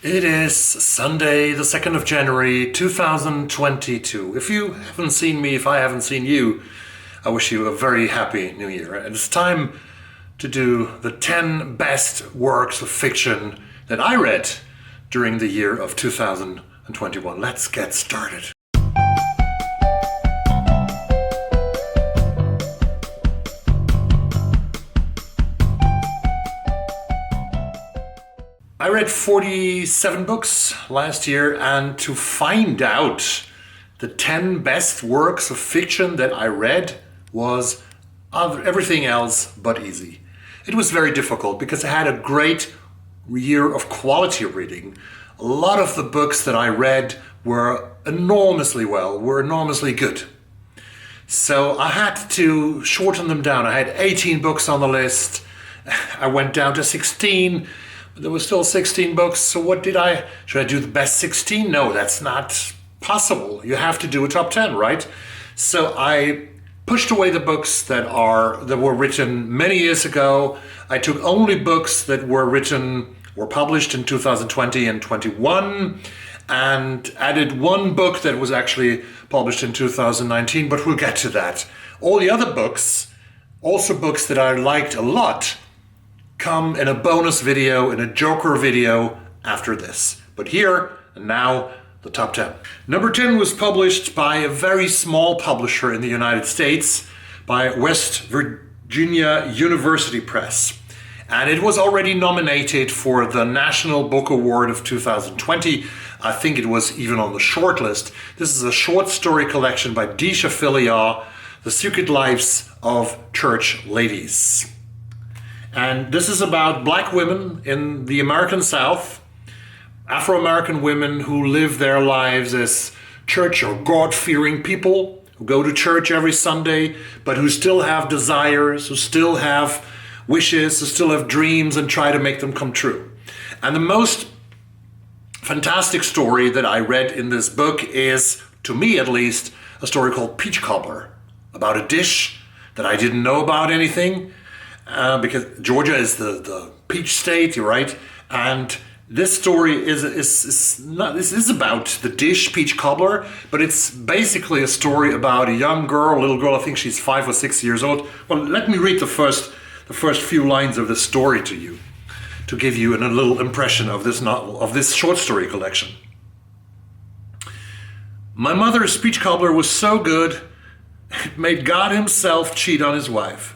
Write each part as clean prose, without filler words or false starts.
It is Sunday, the 2nd of January, 2022. If you haven't seen me, if I haven't seen you, I wish you a very happy new year. And it's time to do the 10 best works of fiction that I read during the year of 2021. Let's get started. I read 47 books last year, and to find out the 10 best works of fiction that I read was everything else but easy. It was very difficult because I had a great year of quality reading. A lot of the books that I read were enormously good. So I had to shorten them down. I had 18 books on the list. I went down to 16. There were still 16 books, so should I do the best 16? No, that's not possible. You have to do a top 10, right? So I pushed away the books that were written many years ago. I took only books that were published in 2020 and 21, and added one book that was actually published in 2019, but we'll get to that. All the other books, also books that I liked a lot, come in a bonus video, in a Joker video after this. But here and now, the top 10. Number 10 was published by a very small publisher in the United States, by West Virginia University Press. And it was already nominated for the National Book Award of 2020. I think it was even on the short list. This is a short story collection by Deesha Phyliaw, The Secret Lives of Church Ladies. And this is about black women in the American South, Afro-American women who live their lives as church or God-fearing people, who go to church every Sunday, but who still have desires, who still have wishes, who still have dreams, and try to make them come true. And the most fantastic story that I read in this book is, to me at least, a story called Peach Cobbler, about a dish that I didn't know about anything, because Georgia is the peach state, right? And this story is about the dish Peach Cobbler, but it's basically a story about a little girl. I think she's 5 or 6 years old. Well, let me read the first few lines of this story to you, to give you a little impression of this novel, of this short story collection. My mother's peach cobbler was so good, it made God himself cheat on his wife.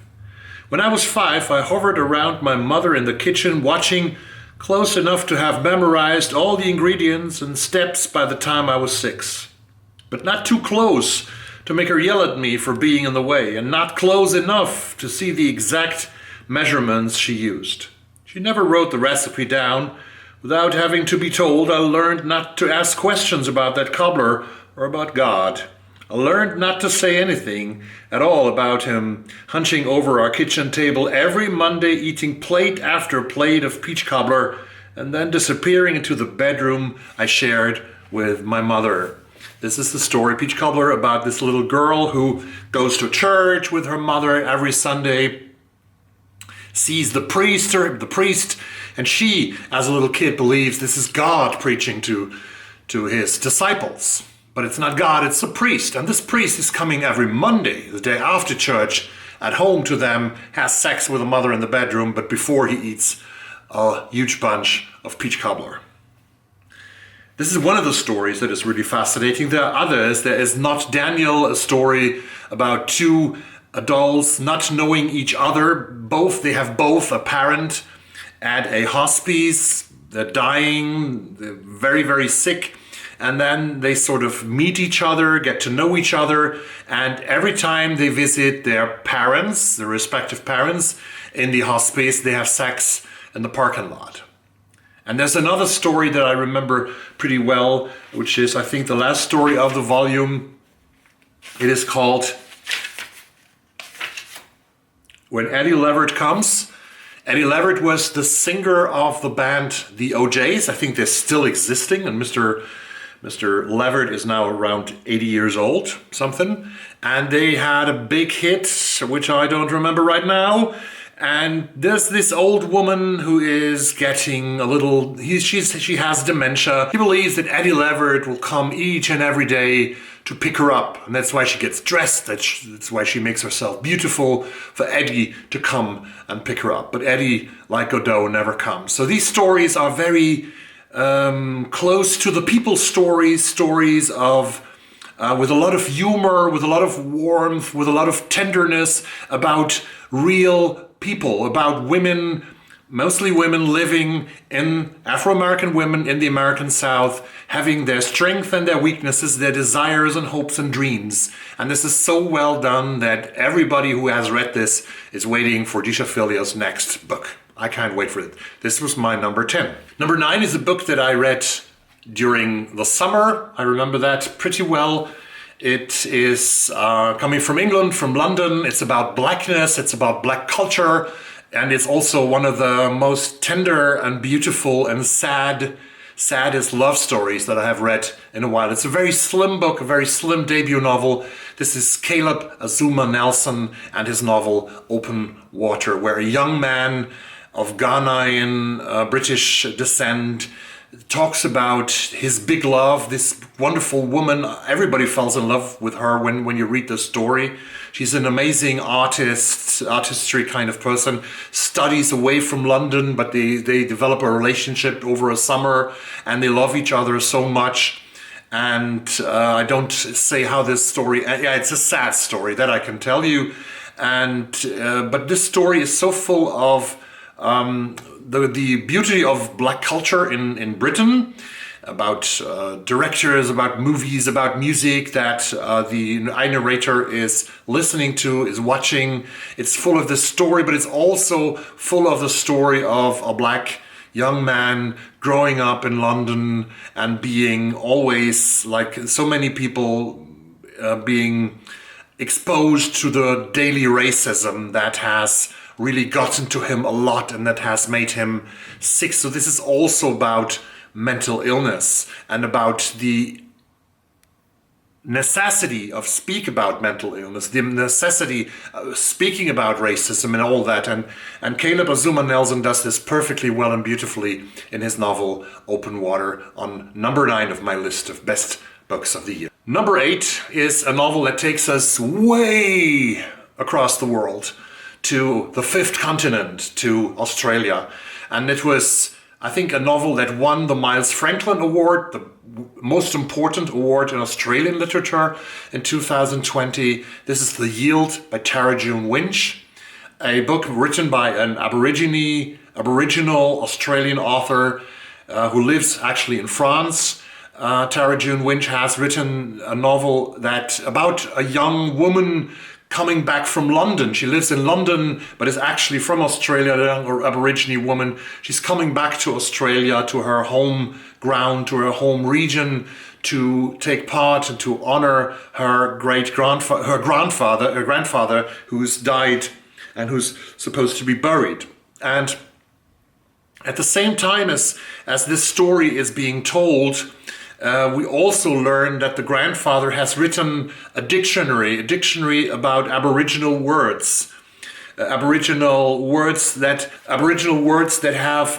When I was 5, I hovered around my mother in the kitchen, watching close enough to have memorized all the ingredients and steps by the time I was 6. But not too close to make her yell at me for being in the way, and not close enough to see the exact measurements she used. She never wrote the recipe down. Without having to be told, I learned not to ask questions about that cobbler or about God. I learned not to say anything at all about him hunching over our kitchen table every Monday, eating plate after plate of peach cobbler, and then disappearing into the bedroom I shared with my mother. This is the story, Peach Cobbler, about this little girl who goes to church with her mother every Sunday, sees the priest, and she, as a little kid, believes this is God preaching to his disciples. But it's not God, it's a priest. And this priest is coming every Monday, the day after church, at home to them, has sex with a mother in the bedroom, but before he eats a huge bunch of peach cobbler. This is one of the stories that is really fascinating. There are others. There is Not Daniel, a story about two adults not knowing each other. They have both a parent at a hospice. They're dying, they're very, very sick. And then they sort of meet each other, get to know each other, and every time they visit their respective parents, in the hospice, they have sex in the parking lot. And there's another story that I remember pretty well, which is, I think, the last story of the volume. It is called When Eddie Leverett Comes. Eddie Leverett was the singer of the band The O'Jays. I think they're still existing, and Mr. Leverett is now around 80 years old, something. And they had a big hit, which I don't remember right now. And there's this old woman who is getting a little, she has dementia. He believes that Eddie Leverett will come each and every day to pick her up. And that's why she gets dressed. That's why she makes herself beautiful, for Eddie to come and pick her up. But Eddie, like Godot, never comes. So these stories are very close to the people's stories of with a lot of humor, with a lot of warmth, with a lot of tenderness about real people, about women, mostly women living in, Afro-American women in the American South, having their strength and their weaknesses, their desires and hopes and dreams. And this is so well done that everybody who has read this is waiting for Deesha Phyliaw's next book. I can't wait for it. This was my number 10. Number 9 is a book that I read during the summer. I remember that pretty well. It is coming from England, from London. It's about blackness, it's about black culture, and it's also one of the most tender and beautiful and saddest love stories that I have read in a while. It's a very slim book, a very slim debut novel. This is Caleb Azumah Nelson and his novel Open Water, where a young man of Ghanaian British descent talks about his big love, this wonderful woman. Everybody falls in love with her when you read the story. She's an amazing artistry kind of person, studies away from London, but they develop a relationship over a summer and they love each other so much. And I don't say how this story, yeah, it's a sad story, that I can tell you. And but this story is so full of the beauty of black culture in Britain, about directors, about movies, about music that the narrator is listening to, is watching. It's full of this story, but it's also full of the story of a black young man growing up in London and being always, like so many people, being exposed to the daily racism that has really gotten to him a lot and that has made him sick. So this is also about mental illness and about the necessity of speak about mental illness, the necessity of speaking about racism and all that. And Caleb Azumah Nelson does this perfectly well and beautifully in his novel Open Water, on number 9 of my list of best books of the year. Number 8 is a novel that takes us way across the world, to the 5th continent, to Australia. And it was, I think, a novel that won the Miles Franklin Award, the most important award in Australian literature in 2020. This is The Yield by Tara June Winch, a book written by an Aboriginal Australian author who lives actually in France. Tara June Winch has written a novel that about a young woman coming back from London. She lives in London, but is actually from Australia, a young Aborigine woman. She's coming back to Australia, to her home ground, to her home region, to take part and to honor her grandfather, who's died and who's supposed to be buried. And at the same time as this story is being told, we also learn that the grandfather has written a dictionary about Aboriginal words. Aboriginal words that have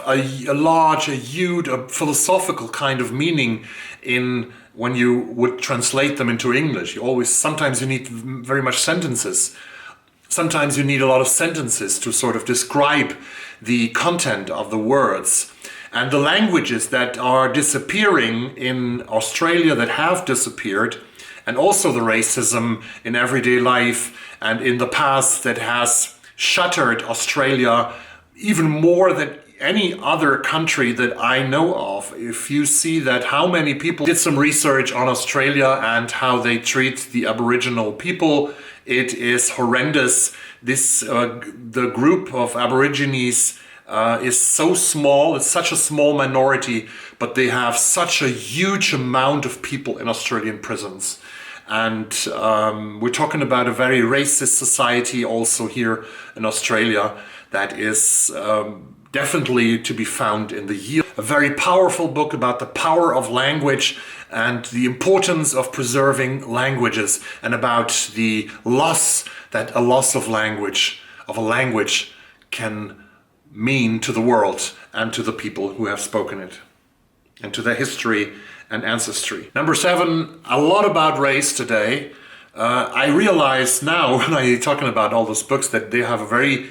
a large, a huge, a philosophical kind of meaning in when you would translate them into English. Sometimes you need very much sentences. Sometimes you need a lot of sentences to sort of describe the content of the words. And the languages that are disappearing in Australia, that have disappeared, and also the racism in everyday life and in the past that has shuttered Australia even more than any other country that I know of. If you see that how many people did some research on Australia and how they treat the Aboriginal people, it is horrendous. The group of Aborigines is so small, it's such a small minority, but they have such a huge amount of people in Australian prisons. And we're talking about a very racist society also here in Australia that is definitely to be found in The Yield. A very powerful book about the power of language and the importance of preserving languages, and about the loss that a language can mean to the world and to the people who have spoken it, and to their history and ancestry. Number 7, a lot about race today. I realize now when I'm talking about all those books that they have a very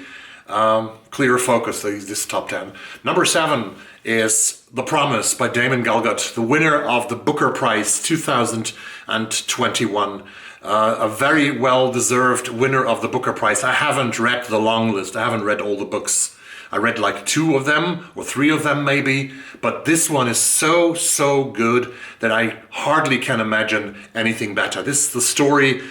clear focus, this top 10. Number 7 is The Promise by Damon Galgut, the winner of the Booker Prize 2021. A very well-deserved winner of the Booker Prize. I haven't read the long list. I haven't read all the books. I read like 2 of them, or 3 of them maybe, but this one is so good that I hardly can imagine anything better. This is the story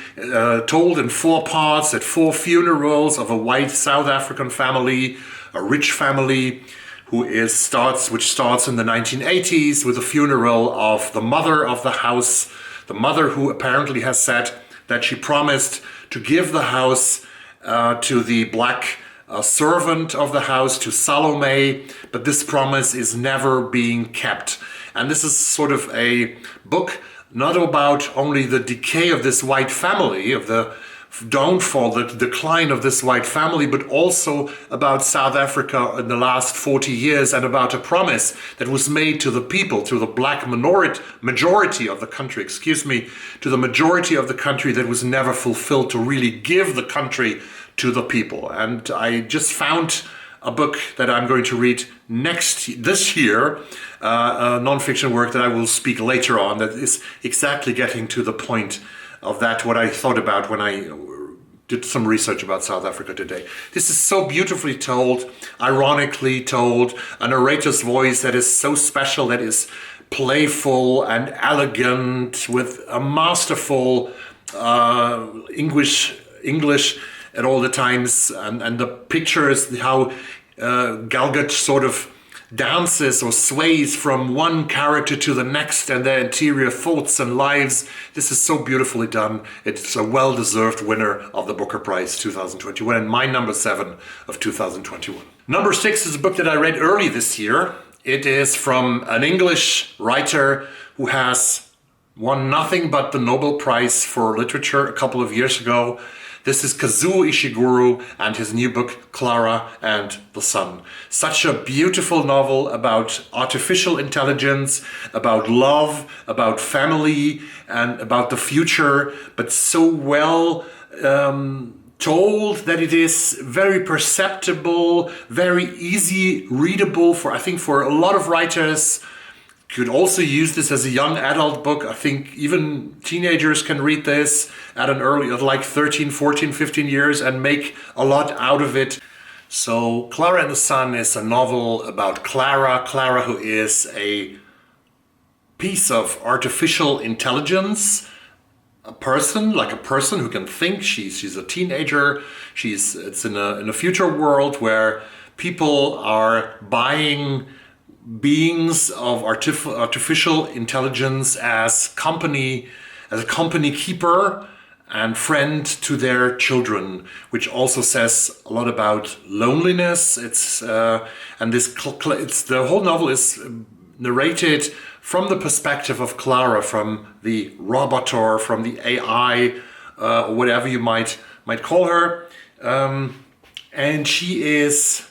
told in 4 parts at 4 funerals of a white South African family, a rich family, which starts in the 1980s with the funeral of the mother of the house, the mother who apparently has said that she promised to give the house to the black servant of the house, to Salome, but this promise is never being kept. And this is sort of a book not about only the decay of this white family, of the downfall, the decline of this white family, but also about South Africa in the last 40 years and about a promise that was made to the people, to the black majority of the country, to the majority of the country, that was never fulfilled, to really give the country to the people. And I just found a book that I'm going to read this year, a non-fiction work that I will speak later on, that is exactly getting to the point of that, what I thought about when I did some research about South Africa today. This is so beautifully told, ironically told, a narrator's voice that is so special, that is playful and elegant, with a masterful English at all the times, and the pictures, how Galgut sort of dances or sways from one character to the next and their interior thoughts and lives. This is so beautifully done. It's a well-deserved winner of the Booker Prize 2021 and my number 7 of 2021. Number 6 is a book that I read early this year. It is from an English writer who has won nothing but the Nobel Prize for Literature a couple of years ago. This is Kazuo Ishiguro and his new book, Klara and the Sun. Such a beautiful novel about artificial intelligence, about love, about family, and about the future, but so well told that it is very perceptible, very easy readable for a lot of writers. Could also use this as a young adult book. I think even teenagers can read this at an early, like 13, 14, 15 years and make a lot out of it. So Klara and the Sun is a novel about Klara. Klara, who is a piece of artificial intelligence, a person who can think. She's a teenager. It's in a future world where people are buying beings of artificial intelligence as a company keeper and friend to their children, which also says a lot about loneliness. The whole novel is narrated from the perspective of Klara, from the robot or from the AI, or whatever you might call her, and she is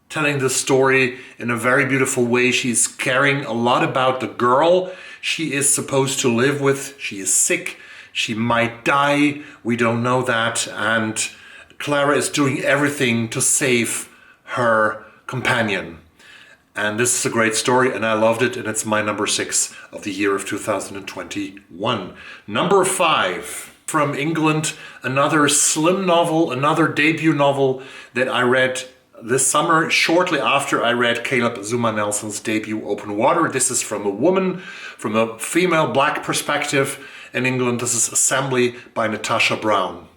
telling the story in a very beautiful way. She's caring a lot about the girl she is supposed to live with. She is sick. She might die. We don't know that. And Klara is doing everything to save her companion. And this is a great story, and I loved it, and it's my number 6 of the year of 2021. Number 5, from England, another slim novel, another debut novel that I read this summer, shortly after I read Caleb Azumah Nelson's debut, Open Water. This is from a woman, from a female black perspective in England. This is Assembly by Natasha Brown.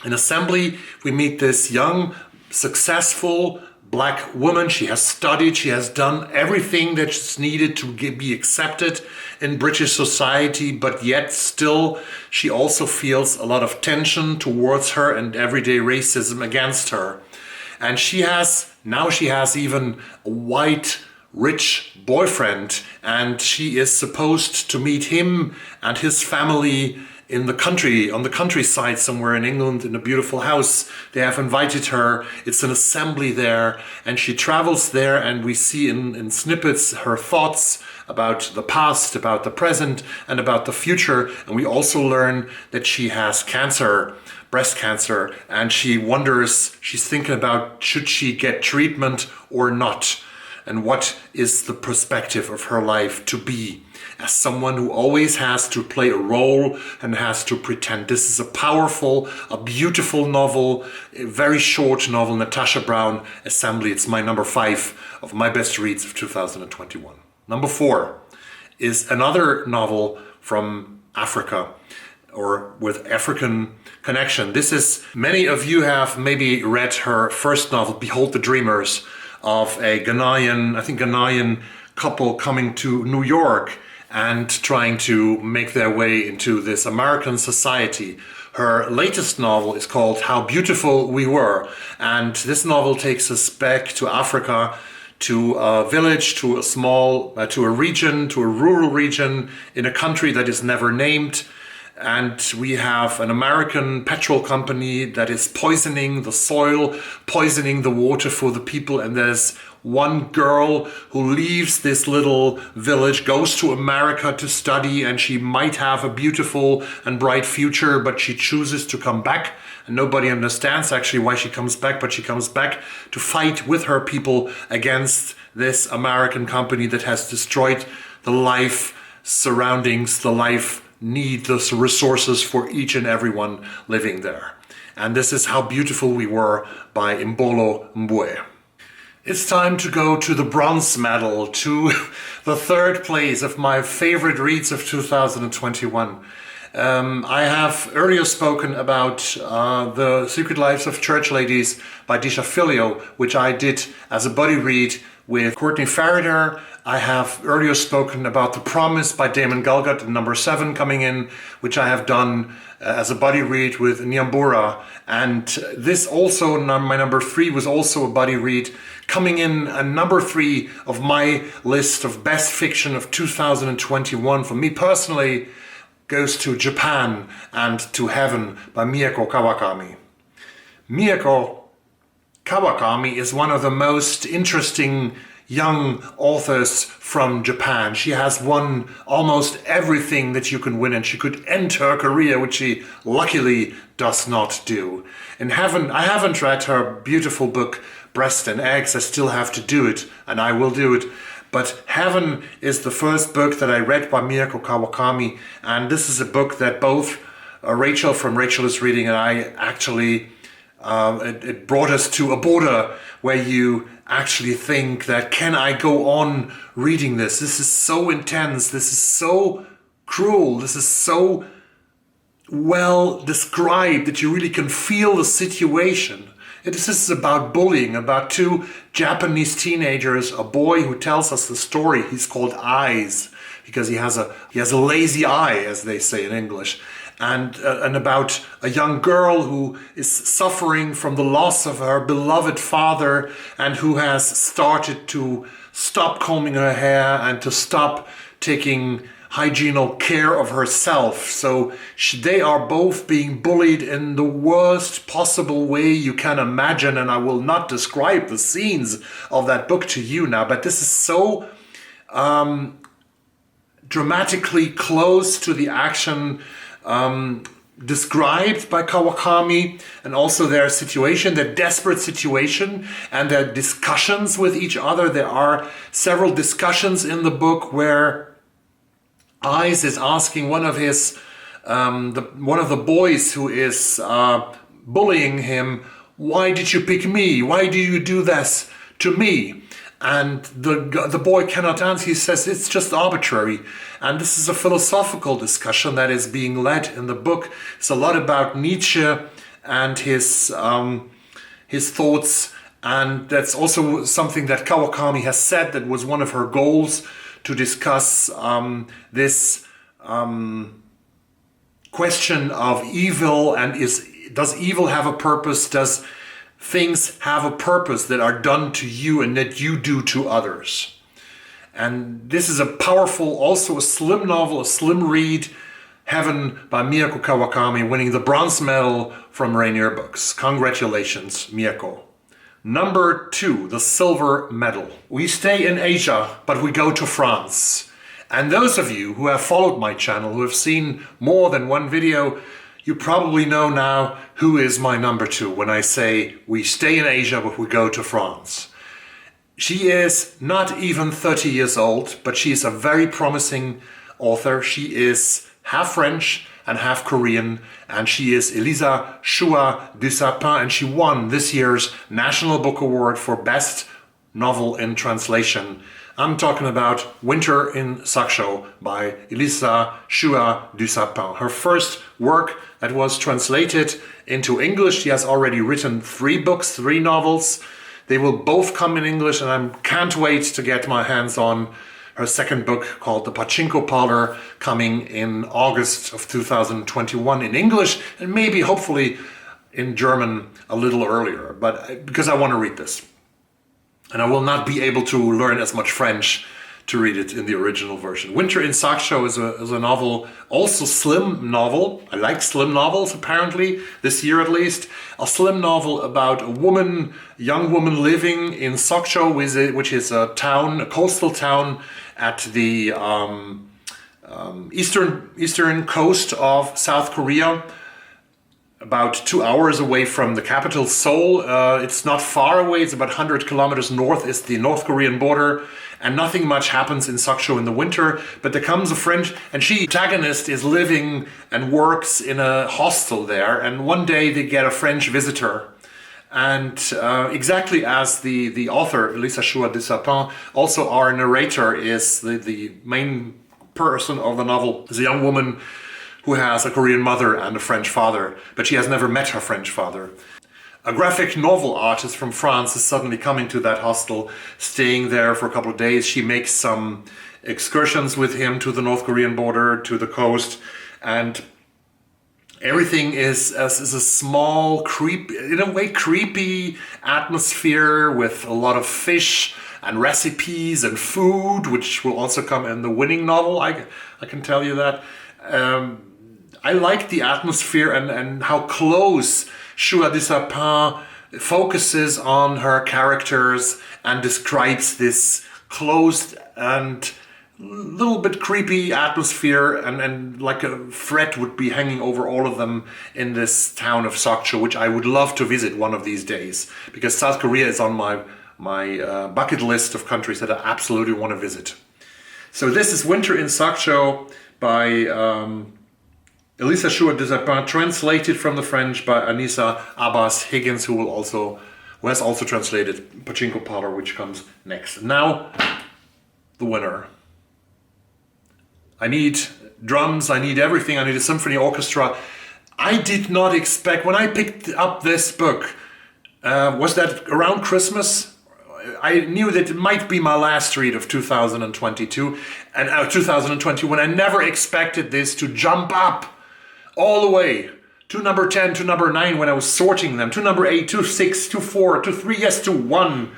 In Assembly, we meet this young, successful black woman. She has studied, she has done everything that's needed to be accepted in British society, but yet still she also feels a lot of tension towards her and everyday racism against her. And she has even a white, rich boyfriend, and she is supposed to meet him and his family in the country, on the countryside somewhere in England, in a beautiful house. They have invited her. It's an assembly there, and she travels there, and we see in snippets her thoughts about the past, about the present, and about the future. And we also learn that she has cancer, breast cancer, and she wonders, she's thinking about, should she get treatment or not? And what is the perspective of her life to be as someone who always has to play a role and has to pretend. This is a powerful, a beautiful novel, a very short novel, Natasha Brown, Assembly. It's my number 5 of my best reads of 2021. Number 4 is another novel from Africa, or with African connection. This is, many of you have maybe read her first novel, Behold the Dreamers, of a Ghanaian couple coming to New York and trying to make their way into this American society. Her latest novel is called How Beautiful We Were, and this novel takes us back to Africa, to a village, to a region, to a rural region in a country that is never named. And we have an American petrol company that is poisoning the soil, poisoning the water for the people. And there's one girl who leaves this little village, goes to America to study, and she might have a beautiful and bright future, but she chooses to come back. And nobody understands actually why she comes back, but she comes back to fight with her people against this American company that has destroyed the life surroundings, the life need, the resources for each and everyone living there. And this is How Beautiful We Were by Imbolo Mbue. It's time to go to the bronze medal, to the third place of my favorite reads of 2021. I have earlier spoken about The Secret Lives of Church Ladies by Deesha Phyliaw, which I did as a buddy read with Courtney Farrader. I have earlier spoken about The Promise by Damon Galgut, number 7 coming in, which I have done as a buddy read with Nyambura. And this also, my number 3, was also a buddy read, coming in at number 3 of my list of best fiction of 2021. For me personally, goes to Japan and to Heaven by Mieko Kawakami. Mieko Kawakami is one of the most interesting young authors from Japan. She has won almost everything that you can win, and she could end her career, which she luckily does not do. In Heaven, I haven't read her beautiful book, Breast and Eggs. I still have to do it, and I will do it. But Heaven is the first book that I read by Mieko Kawakami, and this is a book that both Rachel from Rachel is Reading and I actually, it brought us to a border where you actually think that, can I go on reading this? This is so intense, this is so cruel, this is so well described that you really can feel the situation. This is about bullying, about 2 Japanese teenagers, a boy who tells us the story. He's called Eyes because he has a lazy eye, as they say in English, and about a young girl who is suffering from the loss of her beloved father and who has started to stop combing her hair and to stop taking hygienical care of herself. So they are both being bullied in the worst possible way you can imagine, and I will not describe the scenes of that book to you now, but this is so dramatically close to the action described by Kawakami, and also their situation, their desperate situation, and their discussions with each other. There are several discussions in the book where Eyes is asking one of his, one of the boys who is bullying him, why did you pick me? Why do you do this to me? And the boy cannot answer. He says it's just arbitrary. And this is a philosophical discussion that is being led in the book. It's a lot about Nietzsche and his thoughts. And that's also something that Kawakami has said that was one of her goals, to discuss this question of evil, and does evil have a purpose? Does things have a purpose that are done to you and that you do to others? And this is a powerful, also a slim novel, a slim read, Heaven by Mieko Kawakami, winning the bronze medal from Rainierbooks. Congratulations, Mieko. Number 2, the silver medal. We stay in Asia, but we go to France. And those of you who have followed my channel, who have seen more than one video, you probably know now who is my number 2 when I say we stay in Asia, but we go to France. She is not even 30 years old, but she is a very promising author. She is half French and half Korean, and she is Elise Shua Dusapin, and she won this year's National Book Award for Best Novel in Translation. I'm talking about Winter in Sokcho by Elise Shua Dusapin. Her first work that was translated into English. She has already written 3 books, 3 novels. They will both come in English, and I can't wait to get my hands on her second book called The Pachinko Parlor, coming in August of 2021 in English, and maybe hopefully in German a little earlier, but because I want to read this. And I will not be able to learn as much French to read it in the original version. Winter in Sokcho is a novel, also slim novel. I like slim novels, apparently, this year at least. A slim novel about a woman, young woman living in Sokcho, which is a town, a coastal town at the eastern coast of South Korea, about 2 hours away from the capital, Seoul. It's not far away, it's about 100 kilometers north is the North Korean border, and nothing much happens in Sokcho in the winter, but there comes a French, and the protagonist is living and works in a hostel there, and one day they get a French visitor. And exactly as the author, Elise Shua Dusapin, also our narrator is the main person of the novel, is a young woman who has a Korean mother and a French father, but she has never met her French father. A graphic novel artist from France is suddenly coming to that hostel, staying there for a couple of days. She makes some excursions with him to the North Korean border, to the coast, and everything is a small, creepy atmosphere with a lot of fish and recipes and food, which will also come in the winning novel, I can tell you that. I like the atmosphere and how close Shua Dusapin focuses on her characters and describes this closed and little bit creepy atmosphere, and like a threat would be hanging over all of them in this town of Sokcho, which I would love to visit one of these days, because South Korea is on my bucket list of countries that I absolutely want to visit. So this is Winter in Sokcho by Elise Shua Dusapin, translated from the French by Anissa Abbas Higgins, who has also translated Pachinko Parlor, which comes next. Now, the winner. I need drums, I need everything, I need a symphony orchestra. I did not expect, when I picked up this book, was that around Christmas? I knew that it might be my last read of 2022 and 2021. I never expected this to jump up all the way to number 10, to number 9 when I was sorting them, to number 8, to 6, to 4, to 3, yes, to 1.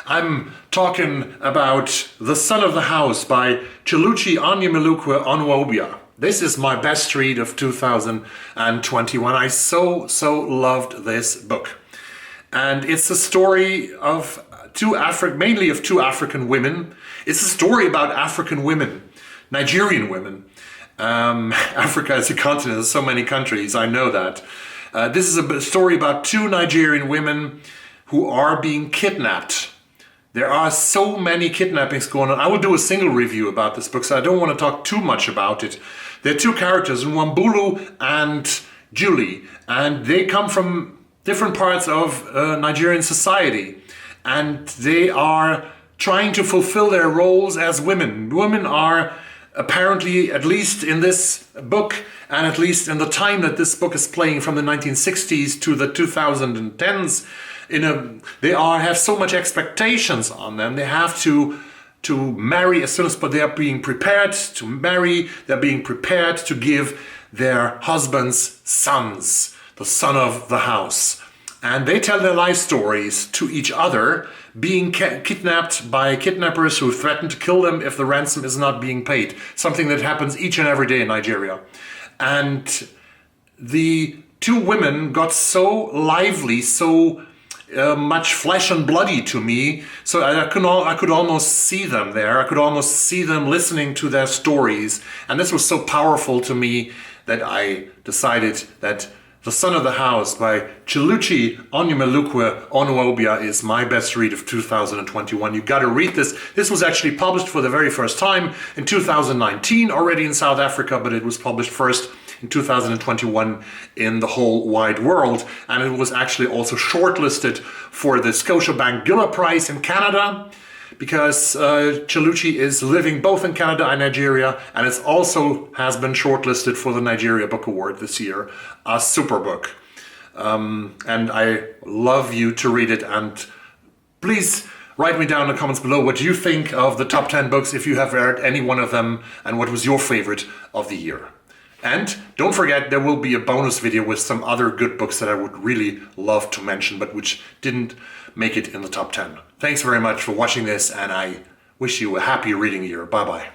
I'm talking about The Son of the House by Cheluchi Onyemelukwe-Onuobia. This is my best read of 2021. I so loved this book. And it's a story of mainly of two African women. It's a story about African women, Nigerian women. Africa as a continent, there's so many countries, I know that. This is a story about two Nigerian women who are being kidnapped. There are so many kidnappings going on. I will do a single review about this book, so I don't want to talk too much about it. There are two characters, Mbue and Julie, and they come from different parts of Nigerian society, and they are trying to fulfill their roles as women. Women are apparently, at least in this book, and at least in the time that this book is playing, from the 1960s to the 2010s, they have so much expectations on them. They have to marry as soon as, but they are being prepared to marry. They're being prepared to give their husbands sons, the son of the house. And they tell their life stories to each other, being kidnapped by kidnappers who threaten to kill them if the ransom is not being paid. Something that happens each and every day in Nigeria. And the two women got so lively, so much flesh and bloody to me, so I could almost see them there. I could almost see them listening to their stories, and this was so powerful to me that I decided that The Son of the House by Cheluchi Onyemelukwe-Onuobia is my best read of 2021. You gotta read this. This was actually published for the very first time in 2019 already in South Africa, but it was published first in 2021 in the whole wide world. And it was actually also shortlisted for the Scotiabank Giller Prize in Canada, because Cheluchi is living both in Canada and Nigeria, and it also has been shortlisted for the Nigeria Book Award this year, a super book. And I love you to read it, and please write me down in the comments below what you think of the top 10 books, if you have read any one of them, and what was your favorite of the year. And don't forget, there will be a bonus video with some other good books that I would really love to mention, but which didn't make it in the top 10. Thanks very much for watching this, and I wish you a happy reading year. Bye-bye.